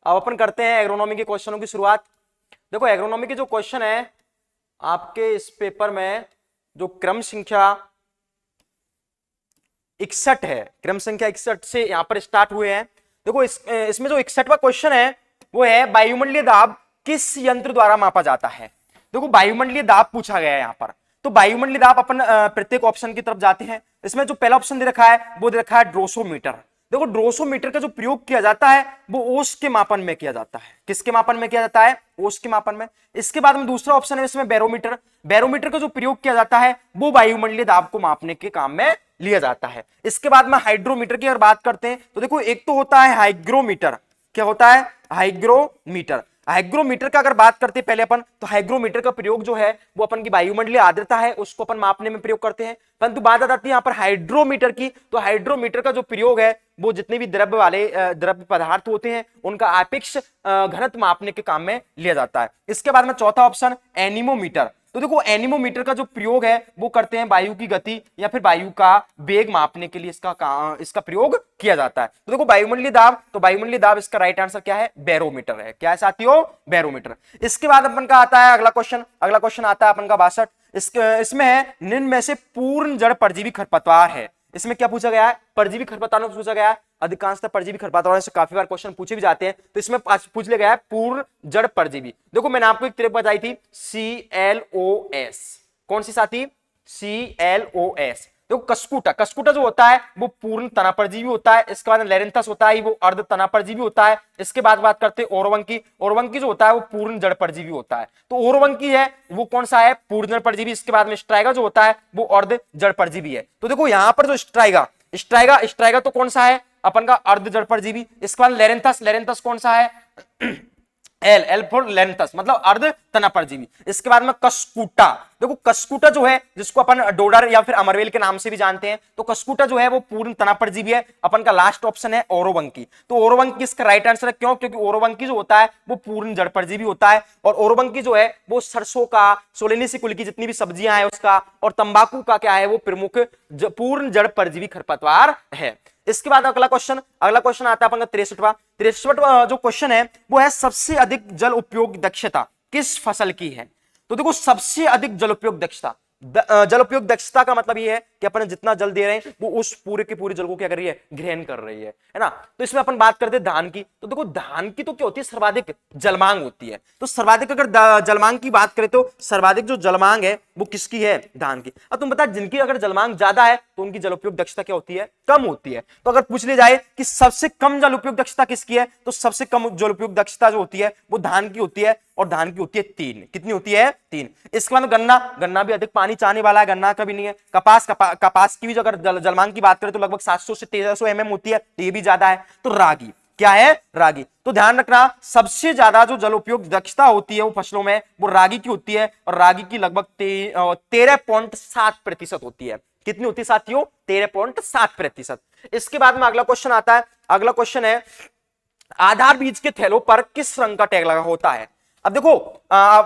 अब अपन करते हैं एग्रोनॉमी के क्वेश्चनों की शुरुआत। देखो एग्रोनॉमी के जो क्वेश्चन है आपके इस पेपर में जो क्रम संख्या 61 है, क्रम संख्या 61 से यहां पर स्टार्ट हुए हैं। देखो इसमें जो 61वां क्वेश्चन है वो है वायुमंडलीय दाब किस यंत्र द्वारा मापा जाता है। देखो वायुमंडलीय दाब पूछा गया है यहाँ पर, तो वायुमंडलीय दाब अपन प्रत्येक ऑप्शन की तरफ जाते हैं। इसमें जो पहला ऑप्शन दे रखा है वो दे रखा है ड्रोसोमीटर। देखो ड्रोसोमीटर का जो प्रयोग किया जाता है वो ओस के मापन में किया जाता है। किसके मापन में किया जाता है? ओस के मापन में। इसके बाद में दूसरा ऑप्शन है इसमें बैरोमीटर। बैरोमीटर का जो प्रयोग किया जाता है वो वायुमंडलीय दाब को मापने के काम में लिया जाता है। इसके बाद में हाइड्रोमीटर की अगर बात करते हैं तो देखो एक तो होता है हाइग्रोमीटर। क्या होता है? हाइग्रोमीटर। हाइग्रोमीटर का अगर बात करते हैं पहले अपन, तो हाइग्रोमीटर का प्रयोग जो है वो अपन की वायुमंडलीय आर्द्रता है उसको अपन मापने में प्रयोग करते हैं। परंतु बात आती है यहाँ पर हाइड्रोमीटर की, तो हाइड्रोमीटर का जो प्रयोग है वो जितने भी द्रव्य वाले द्रव्य पदार्थ होते हैं उनका सापेक्ष घनत्व मापने के काम में लिया जाता है। इसके बाद में चौथा ऑप्शन एनीमोमीटर। तो देखो एनीमोमीटर का जो प्रयोग है वो करते हैं वायु की गति या फिर वायु का वेग मापने के लिए इसका प्रयोग किया जाता है। तो देखो वायुमंडलीय दाब, तो वायुमंडलीय दाब इसका राइट आंसर क्या है? बैरोमीटर है। क्या है साथियों? बैरोमीटर। इसके बाद अपन का आता है अगला क्वेश्चन। अगला क्वेश्चन आता है अपन का 62। इसमें है निम्न में से पूर्ण जड़ परजीवी खरपतवार है। इसमें क्या पूछा गया है? परजीवी खरपतवारों को पूछा गया है। अधिकांशतः परजीवी खरपतवारों से काफी बार क्वेश्चन पूछे भी जाते हैं, तो इसमें पूछ लिया गया है पूर्ण जड़ परजीवी। देखो मैंने आपको एक ट्रिक बताई थी CLOS। कौन सी साथी? CLOS। देखो कस्कुटा, कस्कुटा जो होता है वो पूर्ण तना परजीवी होता है। इसके बाद लेरेंथस होता है वो अर्ध तना परजीवी होता है। इसके बाद बात करते हैं ओरवंकी। ओरवंकी जो होता है वो पूर्ण जड़ परजीवी होता है। तो ओरवंकी है वो कौन सा है? पूर्ण जड़ परजीवी। इसके बाद में स्ट्राइगा जो होता है वो अर्ध जड़ परजीवी है। तो देखो यहां पर जो स्ट्राइगा स्ट्राइगा तो कौन सा है? अपन का अर्ध जड़ परजीवी। इसके बाद लेरेंथस, लेरेंथस कौन सा है? एल फॉर लेंथस, मतलब अर्ध तना परजीवी। इसके बाद में कस्कुटा। देखो कस्कुटा जो है जिसको अपन डोडर या फिर अमरवेल के नाम से भी जानते हैं, तो कस्कुटा जो है वो पूर्ण तना परजीवी है। अपन का लास्ट ऑप्शन है ओरोवंकी। तो ओरोवंकी इसका राइट आंसर है। क्यों? क्योंकि ओरोवंकी जो होता है वो पूर्ण जड़ परजीवी होता है और ओरोवंकी जो है वो सरसों का, सोलेनेसी कुल की जितनी भी सब्जियां हैं उसका और तंबाकू का क्या है वो प्रमुख पूर्ण जड़ परजीवी खरपतवार है। इसके बाद अगला क्वेश्चन आता है अपन का 63वां जो क्वेश्चन है वो है सबसे अधिक जल उपयोग दक्षता किस फसल की है। तो देखो सबसे अधिक जल उपयोग दक्षता, जल उपयोग दक्षता का मतलब ये है कि अपन जितना जल दे रहे हैं वो उस पूरे के पूरे जल को क्या कर रही है? ग्रहण कर रही है ना। तो इसमें अपन बात करते हैं धान की। तो देखो धान की तो क्या होती है? सर्वाधिक जलमांग होती है। तो सर्वाधिक अगर जलमांग की बात करें तो सर्वाधिक जो जलमांग है वो किसकी है? धान की। अब तुम बता जिनकी अगर जलमांग ज्यादा है तो उनकी जल उपयोग दक्षता क्या होती है? कम होती है। तो अगर पूछ लिया जाए कि सबसे कम जल उपयोग दक्षता किसकी है, तो सबसे कम जल उपयोग दक्षता जो होती है वो धान की होती है और धान की होती है 3। कितनी होती है? 3। इसके बाद गन्ना, गन्ना भी अधिक पानी चाहने वाला है, गन्ना का भी नहीं है। कपास की भी जो अगर जलमांग की बात करें तो लगभग 700 से 1300 mm होती है, तो ये भी ज्यादा है। तो रागी, क्या है? रागी। तो ध्यान रखना सबसे ज्यादा जो जल उपयोग दक्षता होती है वो फसलों में वो रागी की होती है और रागी की लगभग 13.7% होती है। कितनी होती है साथियों? 13.7%। इसके बाद में अगला क्वेश्चन आता है। अगला क्वेश्चन है आधार बीज के थैलों पर किस रंग का टैग लगा होता है। अब देखो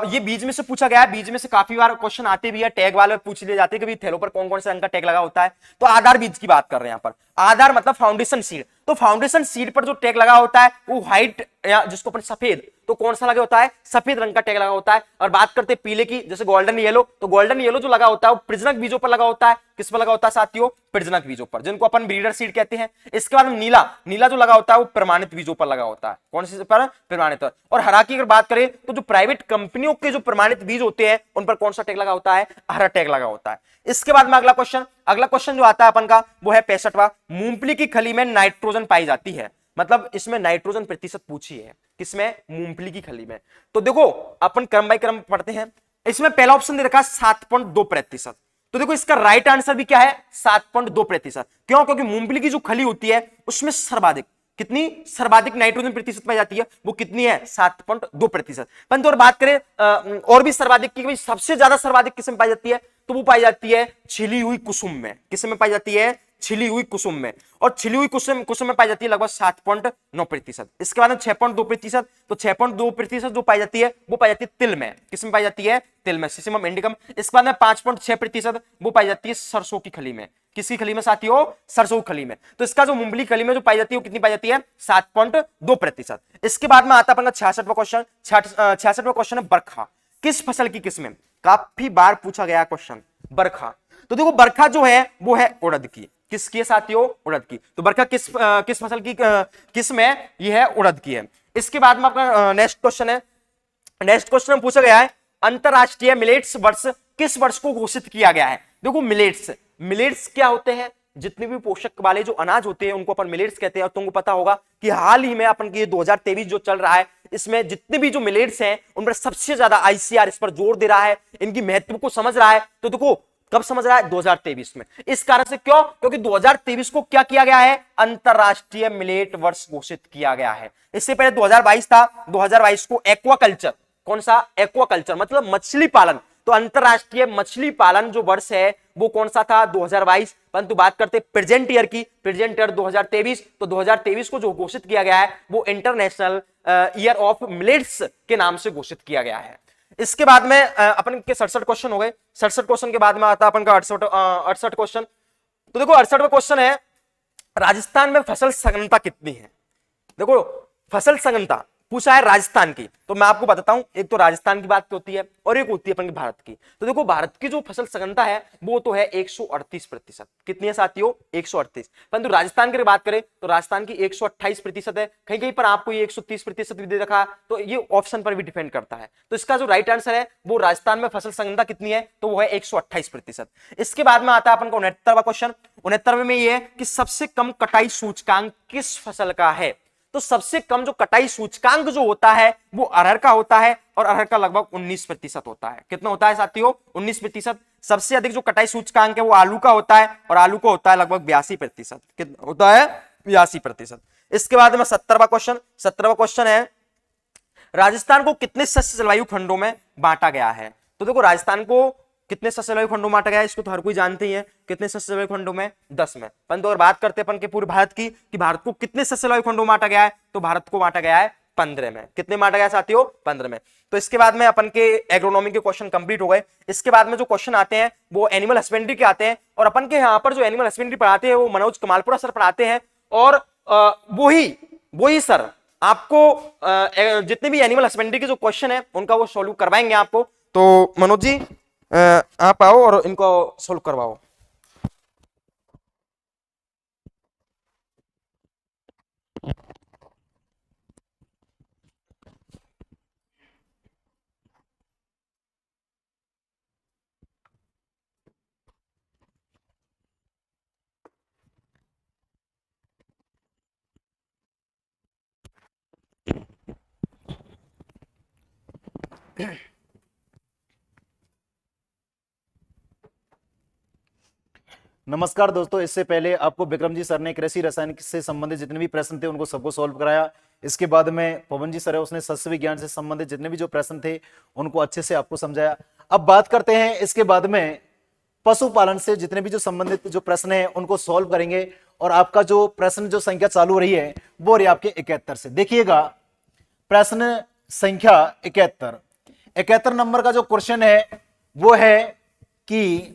ये बीज में से पूछा गया है, बीज में से काफी बार क्वेश्चन आते भी है, टैग वाले पूछ लिए जाते हैं कि थैलों पर कौन कौन से रंग का टैग लगा होता है। तो आधार बीज की बात कर रहे हैं यहाँ पर। आधार मतलब फाउंडेशन सीड। तो फाउंडेशन सीड पर जो टैग लगा होता है वो व्हाइट या जिसको अपन सफेद, तो कौन सा लगा होता है? सफेद रंग का टैग लगा होता है। और बात करते हैं पीले की, जैसे गोल्डन येलो, तो गोल्डन येलो जो लगा होता है वो प्रजनक बीजों पर लगा होता है। किस पर लगा होता है साथियों? प्रजनक बीजों पर, जिनको अपन ब्रीडर सीड कहते हैं। इसके बाद नीला, नीला जो लगा होता है वो प्रमाणित बीजों पर लगा होता है। कौन से पर? प्रमाणित। और हरा की अगर बात करें तो जो प्राइवेट कंपनियों के जो प्रमाणित बीज होते हैं उन पर कौन सा टैग लगा होता है? हरा टैग लगा होता है। इसके बाद में अगला क्वेश्चन जो आता है अपन का वो है 65वां। मूंगफली की खली में नाइट्रोजन पाई जाती है, मतलब इसमें नाइट्रोजन प्रतिशत पूछी है। किसमें? मूंगफली की खली में। तो देखो अपन क्रम बाय क्रम पढ़ते हैं। इसमें पहला ऑप्शन दे रखा है 7.2%। तो देखो इसका राइट आंसर भी क्या है? 7.2%। क्यों? क्योंकि मूंगफली की जो खली होती है उसमें सर्वाधिक कितनी? सर्वाधिक नाइट्रोजन प्रतिशत पाई जाती है। वो कितनी है? 7.2%। परंतु और बात करें और भी सर्वाधिक की, सबसे ज्यादा सर्वाधिक किस में पाई जाती है, तो वो पाई जाती है छिली हुई कुसुम में। किस में पाई जाती है? छिली हुई कुसुम में, और छिली हुई कुसुम कुसुम में पाई जाती है लगभग 7.9%। इसके बाद में 6.2%, तो 6.2% जो पाई जाती है वो पाई जाती है तिल में। किस में पाई जाती है? तिल में, सिसिमम इंडिकम। इसके बाद में 5.6% वो पाई जाती है सरसों की खली में। किसकी खली में साथियों? सरसों की खली में। तो इसका जो मूंगफली खली में जो पाई जाती है वो कितनी पाई जाती है? 7.2%। इसके बाद में आता है अपना 66वां क्वेश्चन। 66वां क्वेश्चन है बरखा किस फसल की किस्म? काफी बार पूछा गया क्वेश्चन बरखा। तो देखो बरखा जो है वो है उड़द की। किसकी है साथियों? उड़द की। तो बरखा किस फसल की किस्म है? ये है उड़द की है। इसके बाद में आपका नेक्स्ट क्वेश्चन है। नेक्स्ट क्वेश्चन में पूछा गया है अंतरराष्ट्रीय मिलेट्स वर्ष किस वर्ष को घोषित किया गया है? देखो मिलेट्स, मिलेट्स क्या होते हैं? जितने भी पोषक वाले जो अनाज होते हैं उनको अपन मिलेट्स कहते हैं। और तुमको पता होगा कि हाल ही में अपन के 2023 जो चल रहा है इसमें जितने भी जो मिलेट्स हैं उन पर सबसे ज्यादा आईसीआर इस पर जोर दे रहा है, इनकी महत्व को समझ रहा है। तो देखो कब समझ रहा है? 2023 में। इस कारण से क्यों? क्योंकि 2023 को क्या किया गया है? अंतरराष्ट्रीय मिलेट वर्ष घोषित किया गया है। इससे पहले 2022 था। 2022 को एक्वाकल्चर, कौन सा? एक्वाकल्चर मतलब मछली पालन। तो अंतरराष्ट्रीय मछली पालन जो वर्ष है वो कौन सा था? 2022। परंतु बात करते प्रेजेंट ईयर की, प्रेजेंट ईयर 2023। तो 2023 को जो घोषित किया गया है वो इंटरनेशनल ईयर ऑफ मिलेट्स के नाम से घोषित किया गया है। इसके बाद में अपन के 67 क्वेश्चन हो गए। 67 क्वेश्चन के बाद में आता है अपन का 68 क्वेश्चन। तो देखो 68वां क्वेश्चन है राजस्थान में फसल सघनता कितनी है? देखो फसल सघनता पूछा है राजस्थान की। तो मैं आपको बताता हूं, एक तो राजस्थान की बात होती है और एक होती है अपन भारत की। तो देखो भारत की जो फसल सघनता है वो तो है 138%। कितनी है साथियों? 138। परंतु राजस्थान की बात करें तो राजस्थान की 128% है। कहीं कहीं पर आपको ये 130% भी दे रखा है, तो ये ऑप्शन पर भी डिपेंड करता है। तो इसका जो राइट आंसर है वो राजस्थान में फसल सघनता कितनी है? तो वो है 128%। इसके बाद में आता है अपन का 69वां क्वेश्चन। 69वें में ये है कि सबसे कम कटाई सूचकांक किस फसल का है? तो सबसे कम जो कटाई सूचकांक जो होता है वो अरहर का होता है, और अरहर का लगभग 19% होता है। कितना होता है साथियों? 19%। सबसे अधिक जो कटाई सूचकांक है वो आलू का होता है, और आलू का होता है लगभग 82%। कितना होता है? 82%। इसके बाद में 70वां क्वेश्चन। 70वां क्वेश्चन है राजस्थान को कितने शस्य जलवायु खंडों में बांटा गया है? तो देखो राजस्थान को कितने शस्य जलवायु खंडों में बांटा गया है इसको तो हर कोई जानते ही है। कितने शस्य जलवायु खंडों में? 10 में। परंतु अगर बात करते हैं अपन के पूरे भारत की कि भारत को कितने शस्य जलवायु खंडों में बांटा गया है, तो भारत को बांटा गया है 15 में। कितने बांटा गया साथियों? 15 में। तो इसके बाद में अपन के एग्रोनॉमी के क्वेश्चन कंप्लीट हो गए। इसके बाद में जो क्वेश्चन आते हैं वो एनिमल हस्बेंड्री के आते हैं, और अपन के यहाँ पर जो एनिमल हस्बेंड्री पढ़ाते हैं वो मनोज कमालपुरा सर पढ़ाते हैं। और वही सर आपको जितने भी एनिमल हस्बेंड्री के जो क्वेश्चन है उनका वो सॉल्व करवाएंगे आपको। तो मनोज जी आप आओ और इनको सोल्व करवाओ। नमस्कार दोस्तों, इससे पहले आपको विक्रम जी सर ने कृषि रसायन से संबंधित जितने भी प्रश्न थे उनको सबको सॉल्व कराया। इसके बाद में पवन जी सर है उसने सस्य विज्ञान से संबंधित जितने भी जो प्रश्न थे उनको अच्छे से आपको समझाया। अब बात करते हैं इसके बाद में पशुपालन से जितने भी जो संबंधित जो प्रश्न है उनको सॉल्व करेंगे। और आपका जो प्रश्न जो संख्या चालू हो रही है वो रही आपके 71 से। देखिएगा प्रश्न संख्या 71 नंबर का जो क्वेश्चन है वो है कि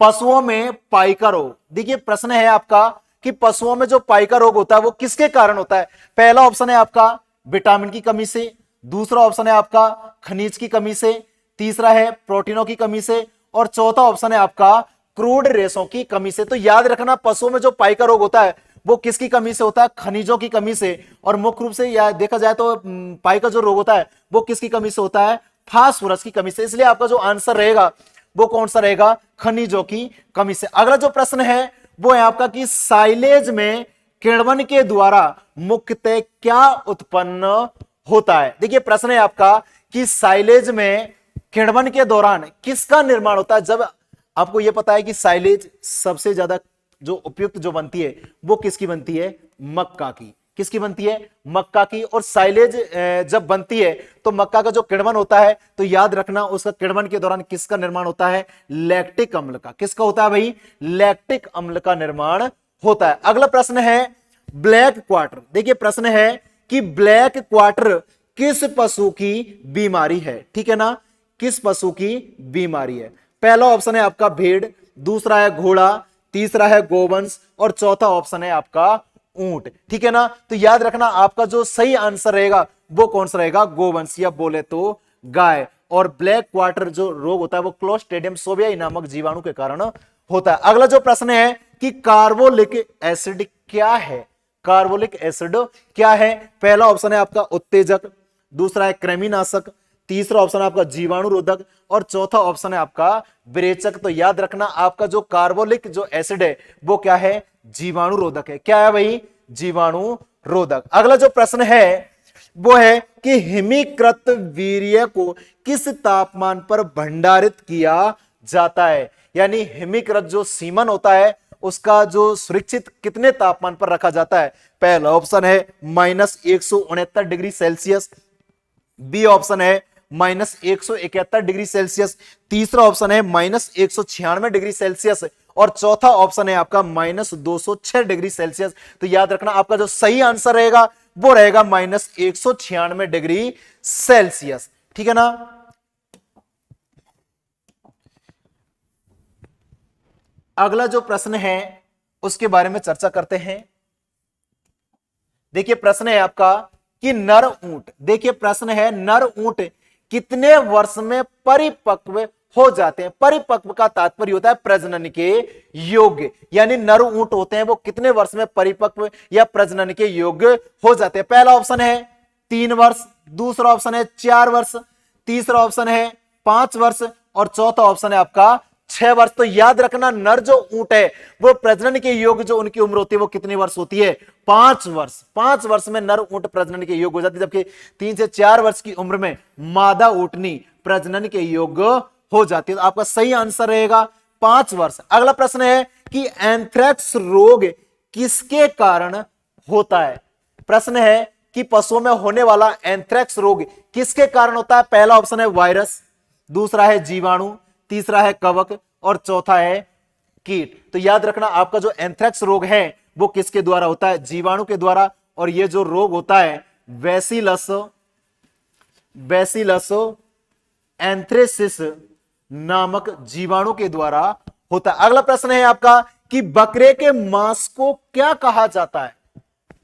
पशुओं में पाइका रोग। देखिए प्रश्न है आपका कि पशुओं में जो पाइका रोग होता है वो किसके कारण होता है। पहला ऑप्शन है आपका विटामिन की कमी से, दूसरा ऑप्शन है आपका खनिज की कमी से, तीसरा है प्रोटीनों की कमी से, और चौथा ऑप्शन है आपका क्रूड रेशों की कमी से। तो याद रखना पशुओं में जो पाइका रोग होता है वो किसकी कमी से होता है? खनिजों की कमी से। और मुख्य रूप से या देखा जाए तो पाइका जो रोग होता है वो किसकी कमी से होता है? फास्फोरस की कमी से। इसलिए आपका जो आंसर रहेगा वो कौन सा रहेगा? खनिजों की कमी से। अगला जो प्रश्न है वो है आपका कि साइलेज में किण्वन के द्वारा मुख्यतः क्या उत्पन्न होता है। देखिए प्रश्न है आपका कि साइलेज में किण्वन के दौरान किसका निर्माण होता है। जब आपको यह पता है कि साइलेज सबसे ज्यादा जो उपयुक्त जो बनती है वो किसकी बनती है? मक्का की। किसकी बनती है? मक्का की। और साइलेज जब बनती है तो मक्का का जो किण्वन होता है, तो याद रखना उसका किण्वन के दौरान किसका निर्माण होता है? लैक्टिक अम्ल का। किसका होता है भाई? लैक्टिक अम्ल का निर्माण होता है। अगला प्रश्न है ब्लैक क्वार्टर। देखिए प्रश्न है कि ब्लैक क्वार्टर किस पशु की बीमारी है? ठीक है ना, किस पशु की बीमारी है? पहला ऑप्शन है आपका भेड़, दूसरा है घोड़ा, तीसरा है गोवंश और चौथा ऑप्शन है आपका ऊंट। ठीक है ना, तो याद रखना आपका जो सही आंसर रहेगा वो कौन सा रहेगा? गोवंश, या बोले तो गाय। और ब्लैक क्वार्टर जो रोग होता है वो क्लोस्ट्रिडियम सोबियाई नामक जीवाणु के कारण होता है। अगला जो प्रश्न है कि कार्बोलिक एसिड क्या है? कार्बोलिक एसिड क्या है? पहला ऑप्शन है आपका उत्तेजक, दूसरा है कृमिनाशक, तीसरा ऑप्शन है आपका जीवाणु रोधक और चौथा ऑप्शन है आपका विरेचक। तो याद रखना आपका जो कार्बोलिक जो एसिड है वो क्या है? जीवाणु रोधक है। क्या है भाई? जीवाणु रोधक। अगला जो प्रश्न है वो है कि हिमीकृत वीर्य को किस तापमान पर भंडारित किया जाता है? यानी हिमीकृत जो सीमन होता है उसका जो सुरक्षित कितने तापमान पर रखा जाता है? पहला ऑप्शन है -169 डिग्री सेल्सियस, बी ऑप्शन है -171 डिग्री सेल्सियस, तीसरा ऑप्शन है -196 डिग्री सेल्सियस और चौथा ऑप्शन है आपका -206 डिग्री सेल्सियस। तो याद रखना आपका जो सही आंसर रहेगा वो रहेगा -196 डिग्री सेल्सियस। ठीक है ना। अगला जो प्रश्न है उसके बारे में चर्चा करते हैं। देखिए प्रश्न है आपका कि नर ऊंट, देखिए प्रश्न है नर ऊंट कितने वर्ष में परिपक्व हो जाते हैं? परिपक्व का तात्पर्य होता है प्रजनन के योग्य, यानी नर ऊंट होते हैं वो कितने वर्ष में परिपक्व या प्रजनन के योग्य हो जाते हैं? पहला ऑप्शन है 3 वर्ष, दूसरा ऑप्शन है 4 वर्ष, तीसरा ऑप्शन है 5 वर्ष और चौथा ऑप्शन है आपका 6 वर्ष। तो याद रखना नर जो ऊंट है वो प्रजनन के योग्य जो उनकी उम्र होती है वो कितनी वर्ष होती है? 5 वर्ष। 5 वर्ष में नर ऊंट प्रजनन के योग्य हो जाती है, जबकि 3 से 4 वर्ष की उम्र में मादा ऊंटनी प्रजनन के योग्य हो जाती है। तो आपका सही आंसर रहेगा 5 वर्ष। अगला प्रश्न है कि एंथ्रेक्स रोग किसके कारण होता है? प्रश्न है कि पशुओं में होने वाला एंथ्रेक्स रोग किसके कारण होता है? पहला ऑप्शन है वायरस, दूसरा है जीवाणु, तीसरा है कवक और चौथा है कीट। तो याद रखना आपका जो एंथ्रेक्स रोग है वो किसके द्वारा होता है? जीवाणु के द्वारा। और ये जो रोग होता है बैसिलस एंथ्रेसिस नामक जीवाणु के द्वारा होता है। अगला प्रश्न है आपका कि बकरे के मांस को क्या कहा जाता है?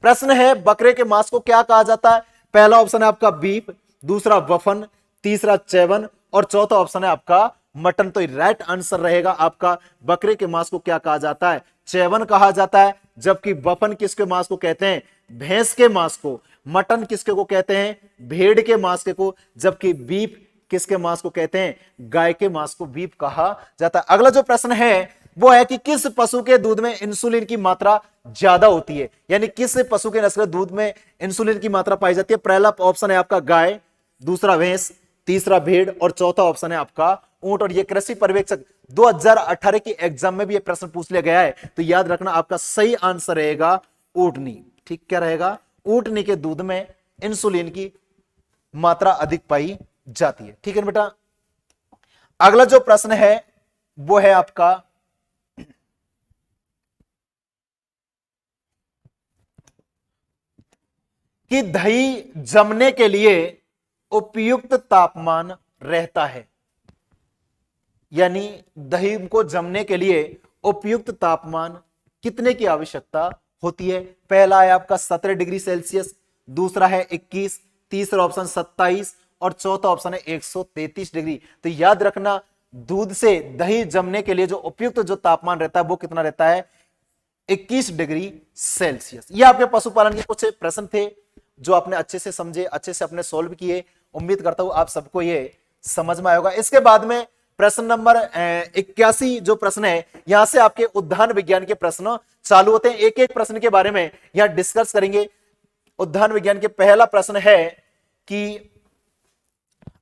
प्रश्न है बकरे के मांस को क्या कहा जाता है? पहला ऑप्शन है आपका बीफ, दूसरा वफन, तीसरा चैवन और चौथा ऑप्शन है आपका मटन। तो राइट आंसर रहेगा आपका बकरे के मांस को क्या कहा जाता है? चैवन कहा जाता है। जबकि वफन किसके मांस को कहते हैं? भैंस के मांस को। मटन किसके को कहते हैं? भेड़ के मांस के को। जबकि बीफ किसके मांस को कहते हैं? गाय के मांस को बीफ कहा जाता है। अगला जो प्रश्न है वो है कि किस पशु के दूध में इंसुलिन की मात्रा ज्यादा होती है? यानी किस पशु के नस्ल दूध में इंसुलिन की मात्रा पाई जाती है? पहला ऑप्शन है आपका गाय, दूसरा भैंस, तीसरा भेड़ और चौथा ऑप्शन है आपका ऊंट। और ये कृषि पर्यवेक्षक 2018 की एग्जाम में भी ये प्रश्न पूछ लिया गया है। तो याद रखना आपका सही आंसर रहेगा ऊंटनी। ठीक, क्या रहेगा? ऊंटनी के दूध में इंसुलिन की मात्रा अधिक पाई जाती है। ठीक है ना बेटा। अगला जो प्रश्न है वो है आपका कि दही जमने के लिए उपयुक्त तापमान रहता है, यानी दही को जमने के लिए उपयुक्त तापमान कितने की आवश्यकता होती है? पहला है आपका 17 डिग्री सेल्सियस, दूसरा है 21, तीसरा ऑप्शन 27 और चौथा ऑप्शन है 133 डिग्री। तो याद रखना दूध से दही जमने के लिए जो उपयुक्त जो तापमान रहता है वो कितना रहता है? 21 डिग्री सेल्सियस। ये आपके पशुपालन के कुछ प्रश्न थे जो आपने अच्छे से समझे, अच्छे से अपने सॉल्व किए। उम्मीद करता हूं आप सबको ये समझ में आएगा। इसके बाद में प्रश्न नंबर 81 जो प्रश्न है यहां से आपके उद्यान विज्ञान के प्रश्न चालू होते हैं। एक एक प्रश्न के बारे में यहां डिस्कस करेंगे। उद्यान विज्ञान के पहला प्रश्न है कि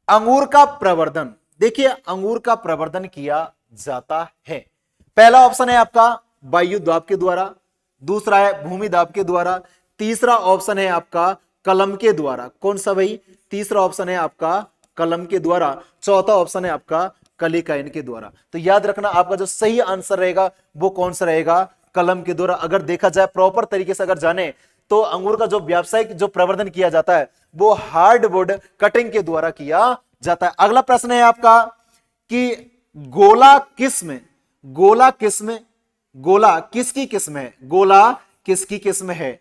अंगूर का प्रवर्धन, देखिए अंगूर का प्रवर्धन किया जाता है। पहला ऑप्शन है आपका वायु दाब के द्वारा, दूसरा है भूमि दाब के द्वारा, तीसरा ऑप्शन है आपका कलम के द्वारा। कौन सा भाई? तीसरा ऑप्शन है आपका कलम के द्वारा। चौथा ऑप्शन है आपका कलिकाइन के द्वारा। तो याद रखना आपका जो सही आंसर रहेगा वो कौन सा रहेगा? कलम के द्वारा। अगर देखा जाए प्रॉपर तरीके से अगर जाने तो अंगूर का जो व्यावसायिक जो प्रवर्धन किया जाता है वो हार्डवुड कटिंग के द्वारा किया जाता है। अगला प्रश्न है आपका कि गोला किस्म, गोला किस्म, गोला किसकी किस्म है? गोला किसकी किस्म है?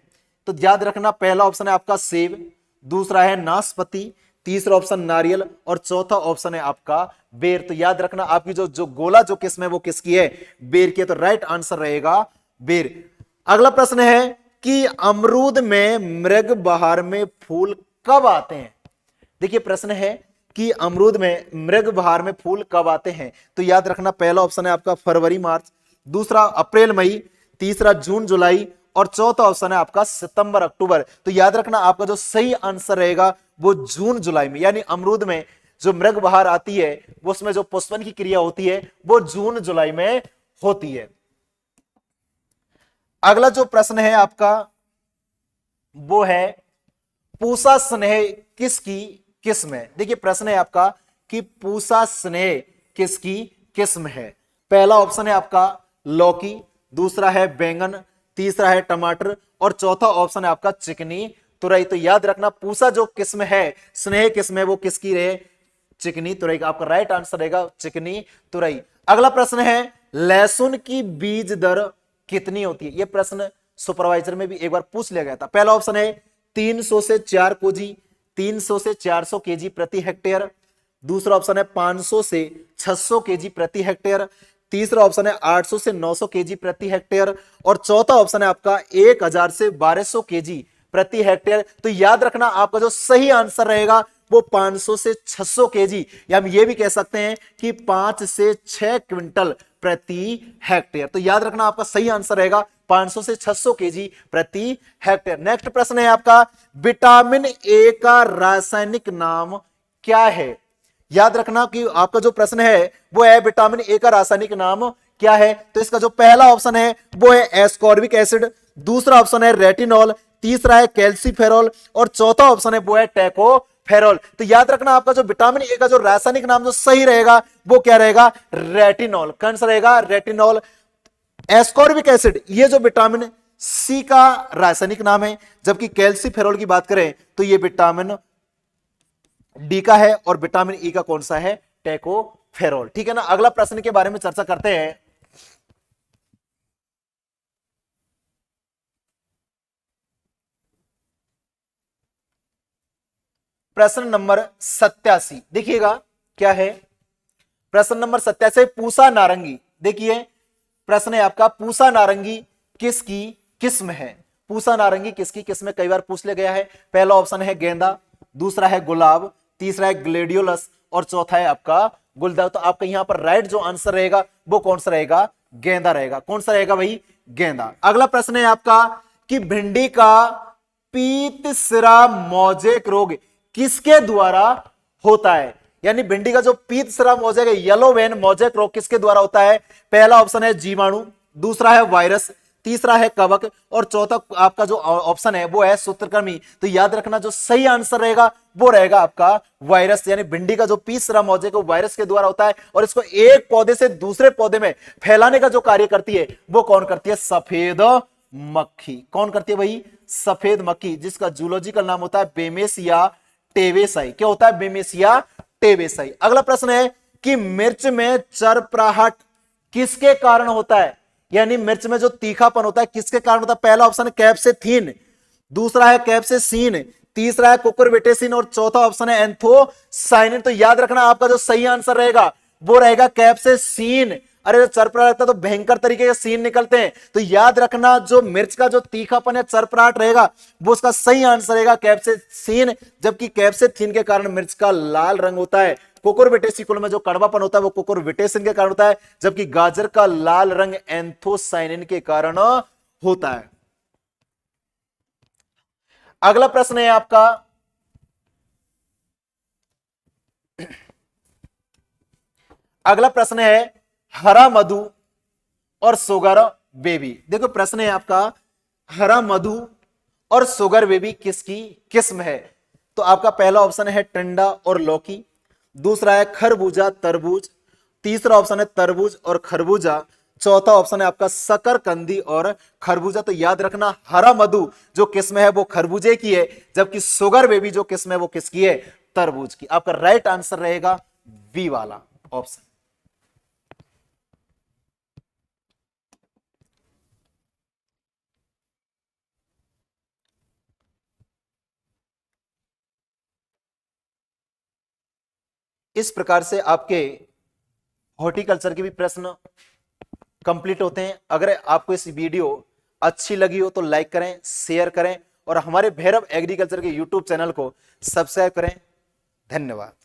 तो याद रखना पहला ऑप्शन है आपका सेब, दूसरा है नाशपाती, तीसरा ऑप्शन नारियल और चौथा ऑप्शन है आपका बेर। तो याद रखना आपकी जो जो गोला जो किस्म है वो किसकी है? बेर की है। तो राइट आंसर रहेगा बेर। अगला प्रश्न है कि अमरूद में मृग बहार में फूल कब आते हैं? देखिए प्रश्न है कि अमरूद में मृग बहार में फूल कब आते हैं? तो याद रखना पहला ऑप्शन है आपका फरवरी मार्च, दूसरा अप्रैल मई, तीसरा जून जुलाई और चौथा ऑप्शन है आपका सितंबर अक्टूबर। तो याद रखना आपका जो सही आंसर रहेगा वो जून जुलाई में, यानी अमरूद में जो मृग बहार आती है वो उसमें जो पुष्पन की क्रिया होती है वो जून जुलाई में होती है। अगला जो प्रश्न है आपका वो है पूसा स्नेह किसकी किस्म है? देखिए प्रश्न है आपका कि पूसा स्नेह किसकी किस्म है? पहला ऑप्शन है आपका लौकी, दूसरा है बैंगन, तीसरा है टमाटर और चौथा ऑप्शन है आपका चिकनी तुरई। तो याद रखना पूसा जो किस्म है, स्नेह किस्म है, वो किसकी रहे? चिकनी तुरई का। आपका राइट आंसर रहेगा चिकनी तुरई। अगला प्रश्न है लहसुन की बीज दर कितनी होती है? यह प्रश्न सुपरवाइजर में भी एक बार पूछ लिया गया था। पहला ऑप्शन है 300 से 4 केजी, 300 से 400 केजी प्रति हेक्टेयर, दूसरा ऑप्शन है 500 से 600 केजी प्रति हेक्टेयर, तीसरा ऑप्शन है 800 से 900 केजी प्रति हेक्टेयर और चौथा ऑप्शन है आपका 1000 से 1200 केजी प्रति हेक्टेयर। तो याद रखना आपका जो सही आंसर रहेगा वो 500 से 600 केजी, या हम ये भी कह सकते हैं कि 5 से 6 क्विंटल प्रति हेक्टेयर। तो याद रखना आपका सही आंसर रहेगा 500 से 600 केजी प्रति हेक्टेयर। नेक्स्ट प्रश्न है आपका विटामिन ए का रासायनिक नाम क्या है? याद रखना कि आपका जो प्रश्न है वो है विटामिन ए का रासायनिक नाम क्या है? तो इसका जो पहला ऑप्शन है वो है एस्कॉर्बिक एसिड, दूसरा ऑप्शन है रेटिनॉल, तीसरा है कैल्सीफेरॉल और चौथा ऑप्शन है वो है टैकोफेरॉल। तो याद रखना आपका जो विटामिन ए का जो रासायनिक नाम जो सही रहेगा वो क्या रहेगा? रेटिनॉल। कौन सा रहेगा? रेटिनॉल। एस्कॉर्बिक एसिड ये जो विटामिन सी का रासायनिक नाम है, जबकि कैल्सीफेरॉल की बात करें तो ये विटामिन डी का है और विटामिन ई का कौन सा है? टैकोफेरॉल। ठीक है ना। अगला प्रश्न के बारे में चर्चा करते हैं। प्रश्न नंबर 87 देखिएगा क्या है? प्रश्न नंबर 87 पूसा नारंगी। देखिए प्रश्न है आपका पूसा नारंगी किसकी किस्म है? पूसा नारंगी किसकी किस्म है? कई बार पूछ लिया गया है। पहला ऑप्शन है गेंदा, दूसरा है गुलाब, तीसरा है ग्लेडियोलस और चौथा है आपका गुलदाउदी। तो आपका यहां पर राइट जो आंसर रहेगा वो कौन सा रहेगा? गेंदा रहेगा। कौन सा रहेगा भाई? गेंदा। अगला प्रश्न है आपका कि भिंडी का पीत सिरा मोजेक रोग किसके द्वारा होता है? यानी भिंडी का जो पीत सिरा मोजेक है, येलो वेन मोजेक रोग किसके द्वारा होता है? पहला ऑप्शन है जीवाणु, दूसरा है वायरस, तीसरा है कवक और चौथा आपका जो ऑप्शन है वो है सूत्रकृमि। तो याद रखना जो सही आंसर रहेगा वो रहेगा आपका वायरस। यानी भिंडी का जो पीत सिरा मोजेक वो वायरस के द्वारा होता है और इसको एक पौधे से दूसरे पौधे में फैलाने का जो कार्य करती है वो कौन करती है? सफेद मक्खी। कौन करती है भाई? सफेद मक्खी, जिसका जूलॉजिकल नाम होता है बेमेसिया टेबेसाई। क्या होता है? बेमेसिया टेबेसाई। अगला प्रश्न है कि मिर्च में चरपराहट किसके कारण होता है? यानी मिर्च में जो तीखापन होता है किसके कारण होता है? पहला ऑप्शन है कैप्सेथीन, दूसरा है कैप्सेसीन, तीसरा है कुकुरबिटेसिन और चौथा ऑप्शन है एंथोसाइनिन। तो याद रखना आपका जो सही आंसर रहेगा वो रहेगा कैप्सेसीन। अरे जो चरपराहट लगता है तो भयंकर तरीके के सीन निकलते हैं। तो याद रखना जो मिर्च का जो तीखापन है चरपराहट रहेगा वो उसका सही आंसर रहेगा कैप्सेसीन, जबकि कैप्सेथीन के कारण मिर्च का लाल रंग होता है। कुकुरबिटेसिकुलम में जो कड़वापन होता है वो कुकुरबिटेसिन के कारण होता है, जबकि गाजर का लाल रंग एंथोसाइनिन के कारण होता है। अगला प्रश्न है आपका अगला प्रश्न है हरा मधु और सुगर बेबी। देखो प्रश्न है आपका हरा मधु और शुगर बेबी किसकी किस्म है? तो आपका पहला ऑप्शन है टिंडा और लौकी, दूसरा है खरबूजा तरबूज, तीसरा ऑप्शन है तरबूज और खरबूजा, चौथा ऑप्शन है आपका शकरकंदी और खरबूजा। तो याद रखना हरा मधु जो किस्म है वो खरबूजे की है, जबकि शुगर बेबी जो किस्म है वो किसकी है? तरबूज की। आपका राइट आंसर रहेगा बी वाला ऑप्शन। इस प्रकार से आपके हॉर्टिकल्चर के भी प्रश्न कंप्लीट होते हैं। अगर आपको इस वीडियो अच्छी लगी हो तो लाइक करें, शेयर करें और हमारे भैरव एग्रीकल्चर के यूट्यूब चैनल को सब्सक्राइब करें। धन्यवाद।